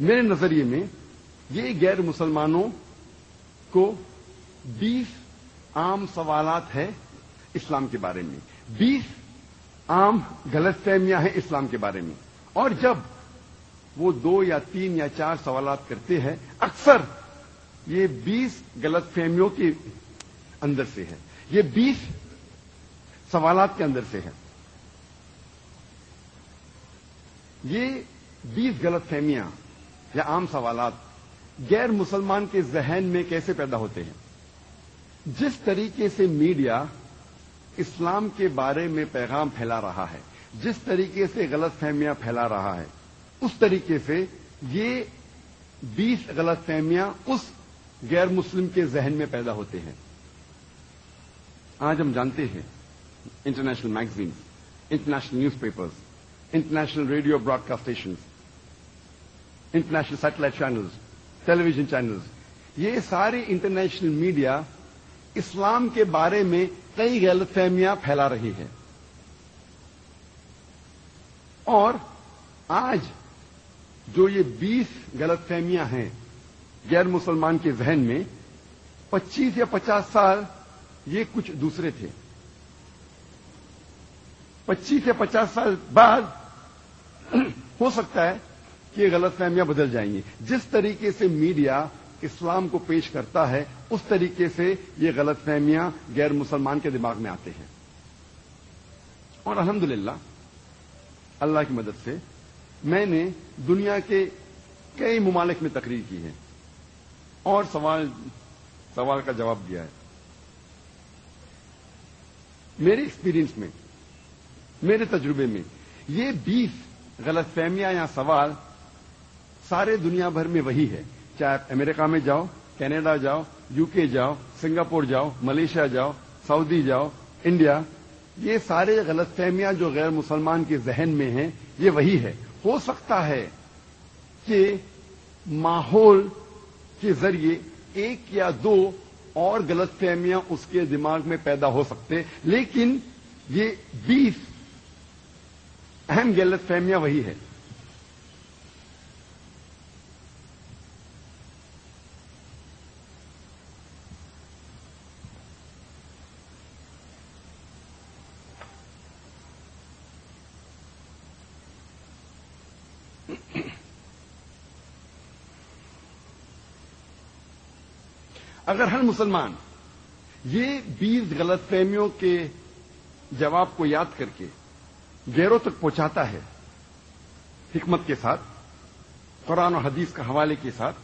میرے نظریے میں یہ غیر مسلمانوں کو 20 عام سوالات ہیں اسلام کے بارے میں، 20 عام غلط فہمیاں ہیں اسلام کے بارے میں، اور جب وہ 2 یا 3 یا 4 سوالات کرتے ہیں، اکثر یہ 20 غلط فہمیوں کے اندر سے ہے، یہ 20 سوالات کے اندر سے ہے۔ یہ 20 غلط فہمیاں یا عام سوالات غیر مسلمان کے ذہن میں کیسے پیدا ہوتے ہیں؟ جس طریقے سے میڈیا اسلام کے بارے میں پیغام پھیلا رہا ہے، جس طریقے سے غلط فہمیاں پھیلا رہا ہے، اس طریقے سے یہ 20 غلط فہمیاں اس غیر مسلم کے ذہن میں پیدا ہوتے ہیں۔ آج ہم جانتے ہیں international magazines, international newspapers, international radio broadcast stations, international satellite channels, television channels, یہ سارے انٹرنیشنل میڈیا اسلام کے بارے میں کئی غلط فہمیاں پھیلا رہی ہے، اور آج جو یہ 20 غلط فہمیاں ہیں غیر مسلمان کے ذہن میں، 25 یا 50 سال یہ کچھ دوسرے تھے۔ 25 یا 50 سال بعد ہو سکتا ہے کہ یہ غلط فہمیاں بدل جائیں گی۔ جس طریقے سے میڈیا اسلام کو پیش کرتا ہے، اس طریقے سے یہ غلط فہمیاں غیر مسلمان کے دماغ میں آتے ہیں، اور الحمدللہ اللہ کی مدد سے میں نے دنیا کے کئی ممالک میں تقریر کی ہے اور سوال کا جواب دیا ہے۔ میرے ایکسپیرینس میں، میرے تجربے میں، یہ 20 غلط فہمیاں یا سوال سارے دنیا بھر میں وہی ہے، چاہے آپ امریکہ میں جاؤ، کینیڈا جاؤ، یو کے جاؤ، سنگاپور جاؤ، ملیشیا جاؤ، سعودی جاؤ، انڈیا، یہ سارے غلط فہمیاں جو غیر مسلمان کے ذہن میں ہیں یہ وہی ہے۔ ہو سکتا ہے کہ ماحول کے ذریعے 1 یا 2 اور غلط فہمیاں اس کے دماغ میں پیدا ہو سکتے، لیکن یہ 20 اہم غلط فہمیاں وہی ہے۔ اگر ہر مسلمان یہ 20 غلط فہمیوں کے جواب کو یاد کر کے غیروں تک پہنچاتا ہے، حکمت کے ساتھ، قرآن و حدیث کے حوالے کے ساتھ،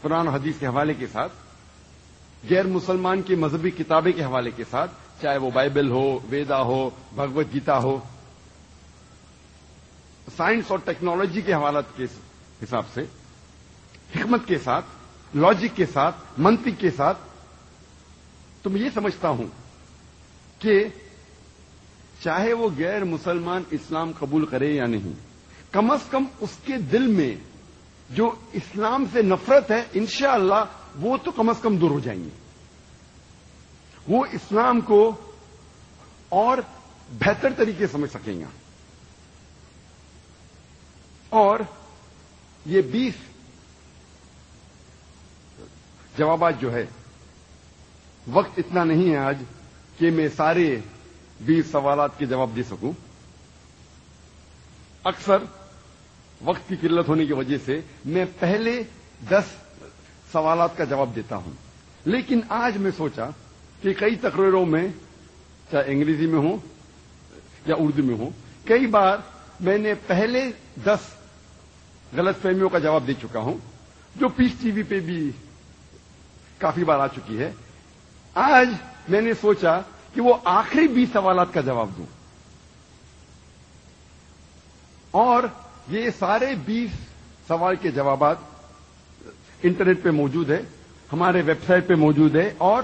قرآن و حدیث کے حوالے کے ساتھ، غیر مسلمان کی مذہبی کتابیں کے حوالے کے ساتھ، چاہے وہ بائبل ہو، ویدا ہو، بھگوت گیتا ہو، سائنس اور ٹیکنالوجی کے حوالات کے حساب سے، حکمت کے ساتھ، لاجک کے ساتھ، منطق کے ساتھ، تو میں یہ سمجھتا ہوں کہ چاہے وہ غیر مسلمان اسلام قبول کرے یا نہیں، کم از کم اس کے دل میں جو اسلام سے نفرت ہے، انشاءاللہ وہ تو کم از کم دور ہو جائیں گے۔ وہ اسلام کو اور بہتر طریقے سمجھ سکیں گا، اور یہ 20 جوابات جو ہے، وقت اتنا نہیں ہے آج کہ میں سارے 20 سوالات کے جواب دے سکوں۔ اکثر وقت کی قلت ہونے کی وجہ سے میں پہلے 10 سوالات کا جواب دیتا ہوں، لیکن آج میں سوچا کہ کئی تقریروں میں، چاہے انگریزی میں ہوں یا اردو میں ہوں، کئی بار میں نے پہلے 10 غلط فہمیوں کا جواب دے چکا ہوں، جو پیس ٹی وی پہ بھی کافی بار آ چکی ہے۔ آج میں نے سوچا کہ وہ آخری 20 سوالات کا جواب دوں، اور یہ سارے 20 سوال کے جوابات انٹرنیٹ پہ موجود ہے، ہمارے ویب سائٹ پہ موجود ہے، اور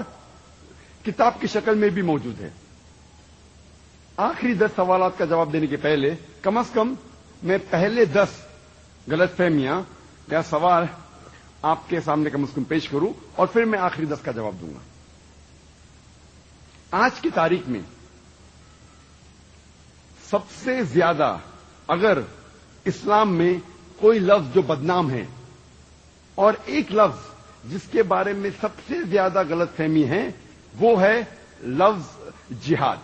کتاب کی شکل میں بھی موجود ہے۔ آخری 10 سوالات کا جواب دینے کے پہلے کم از کم میں پہلے 10 غلط فہمیاں یا سوال آپ کے سامنے کم از کم پیش کروں، اور پھر میں آخری 10 کا جواب دوں گا۔ آج کی تاریخ میں سب سے زیادہ اگر اسلام میں کوئی لفظ جو بدنام ہے اور ایک لفظ جس کے بارے میں سب سے زیادہ غلط فہمی ہے وہ ہے لفظ جہاد.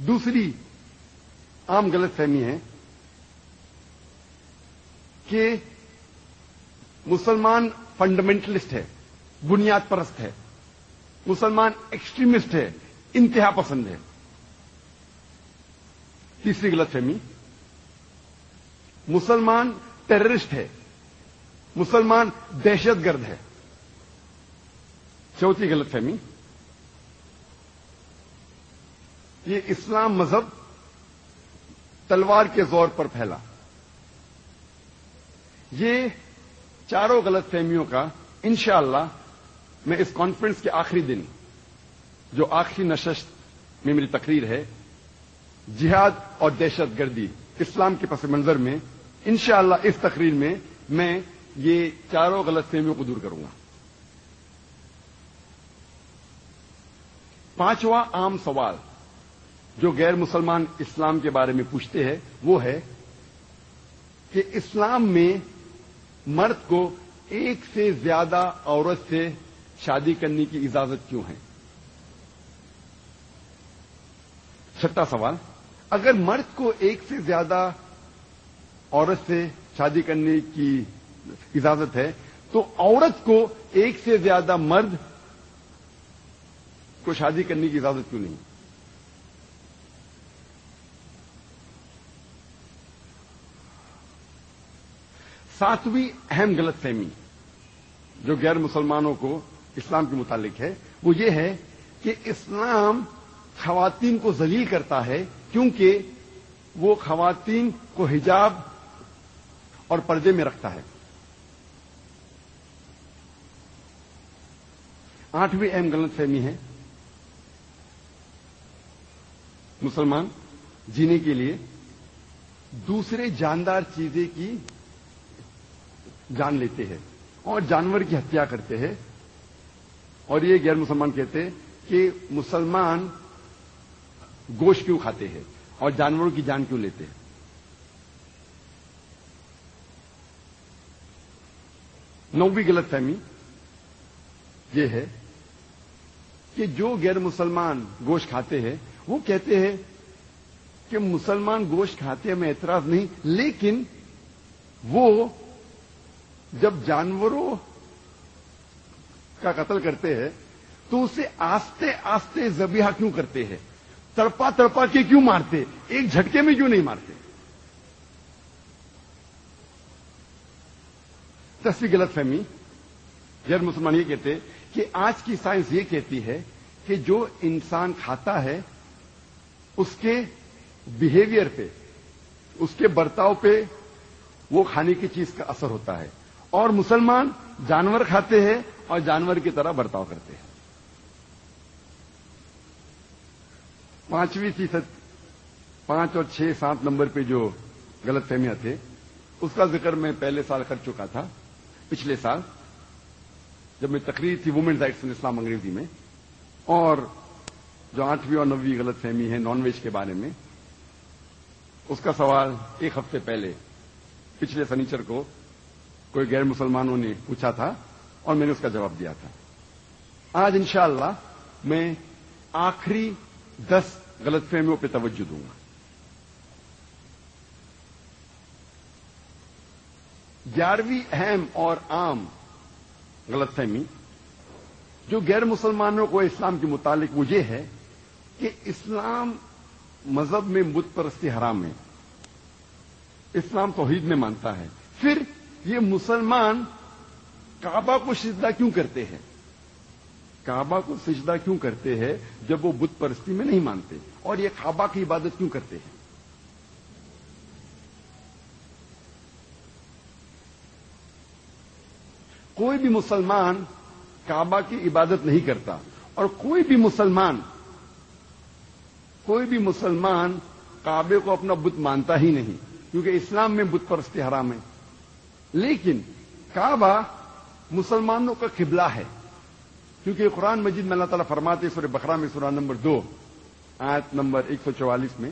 دوسری عام غلط فہمی ہے کہ مسلمان فنڈامنٹلسٹ ہے، بنیاد پرست ہے، مسلمان ایکسٹریمسٹ ہے، انتہا پسند ہے. تیسری غلط فہمی، مسلمان ٹیررسٹ ہے، مسلمان دہشت گرد ہے. چوتھی غلط فہمی، یہ اسلام مذہب تلوار کے زور پر پھیلا. یہ چاروں غلط فہمیوں کا انشاءاللہ میں اس کانفرنس کے آخری دن، جو آخری نشست میں میری تقریر ہے، جہاد اور دہشت گردی اسلام کے پس منظر میں، انشاءاللہ اس تقریر میں یہ چاروں غلط فہمیوں کو دور کروں گا. پانچواں عام سوال جو غیر مسلمان اسلام کے بارے میں پوچھتے ہیں وہ ہے کہ اسلام میں مرد کو ایک سے زیادہ عورت سے شادی کرنے کی اجازت کیوں ہے؟ چھٹا سوال، اگر مرد کو ایک سے زیادہ عورت سے شادی کرنے کی اجازت ہے تو عورت کو ایک سے زیادہ مرد کو شادی کرنے کی اجازت کیوں نہیں؟ ساتویں اہم غلط فہمی جو غیر مسلمانوں کو اسلام کے متعلق ہے وہ یہ ہے کہ اسلام خواتین کو ذلیل کرتا ہے کیونکہ وہ خواتین کو حجاب اور پردے میں رکھتا ہے. آٹھویں اہم غلط فہمی ہے مسلمان جینے کے لیے دوسرے جاندار چیزیں کی جان لیتے ہیں اور جانور کی ہتیا کرتے ہیں، اور یہ غیر مسلمان کہتے ہیں کہ مسلمان گوشت کیوں کھاتے ہیں اور جانوروں کی جان کیوں لیتے ہیں. نویں غلط فہمی یہ ہے کہ جو غیر مسلمان گوشت کھاتے ہیں وہ کہتے ہیں کہ مسلمان گوشت کھاتے ہیں، میں اعتراض نہیں، لیکن وہ جب جانوروں کا قتل کرتے ہیں تو اسے آستے آستے ذبیحہ کیوں کرتے ہیں؟ تڑپا تڑپا کے کیوں مارتے؟ ایک جھٹکے میں کیوں نہیں مارتے؟ 10ویں غلط فہمی، غیر مسلمان یہ کہتے کہ آج کی سائنس یہ کہتی ہے کہ جو انسان کھاتا ہے اس کے بیہیویئر پہ، اس کے برتاؤ پہ وہ کھانے کی چیز کا اثر ہوتا ہے، اور مسلمان جانور کھاتے ہیں اور جانور کی طرح برتاؤ کرتے ہیں. 5 اور 6 7 نمبر پہ جو غلط فہمیاں تھے اس کا ذکر میں پہلے سال کر چکا تھا، پچھلے سال جب میں تقریر تھی وومنز رائٹس ان اسلام انگریزی میں. اور جو 8ویں اور 9ویں غلط فہمی ہے نان ویج کے بارے میں، اس کا سوال ایک ہفتے پہلے پچھلے سنیچر کو کوئی غیر مسلمانوں نے پوچھا تھا اور میں نے اس کا جواب دیا تھا. آج انشاءاللہ میں آخری 10 غلط فہمیوں پہ توجہ دوں گا. 11ویں اہم اور عام غلط فہمی جو غیر مسلمانوں کو اسلام کے متعلق وہ یہ ہے کہ اسلام مذہب میں بت پرستی حرام ہے، اسلام توحید میں مانتا ہے، پھر یہ مسلمان کعبہ کو سجدہ کیوں کرتے ہیں؟ کعبہ کو سجدہ کیوں کرتے ہیں جب وہ بت پرستی میں نہیں مانتے؟ اور یہ کعبہ کی عبادت کیوں کرتے ہیں؟ کوئی بھی مسلمان کعبہ کی عبادت نہیں کرتا، اور کوئی بھی مسلمان کعبے کو اپنا بت مانتا ہی نہیں، کیونکہ اسلام میں بت پرستی حرام ہے. لیکن کعبہ مسلمانوں کا قبلہ ہے، کیونکہ قرآن مجید میں اللہ تعالیٰ فرماتے سورہ بقرہ میں سورہ نمبر 2 آیت نمبر 144 میں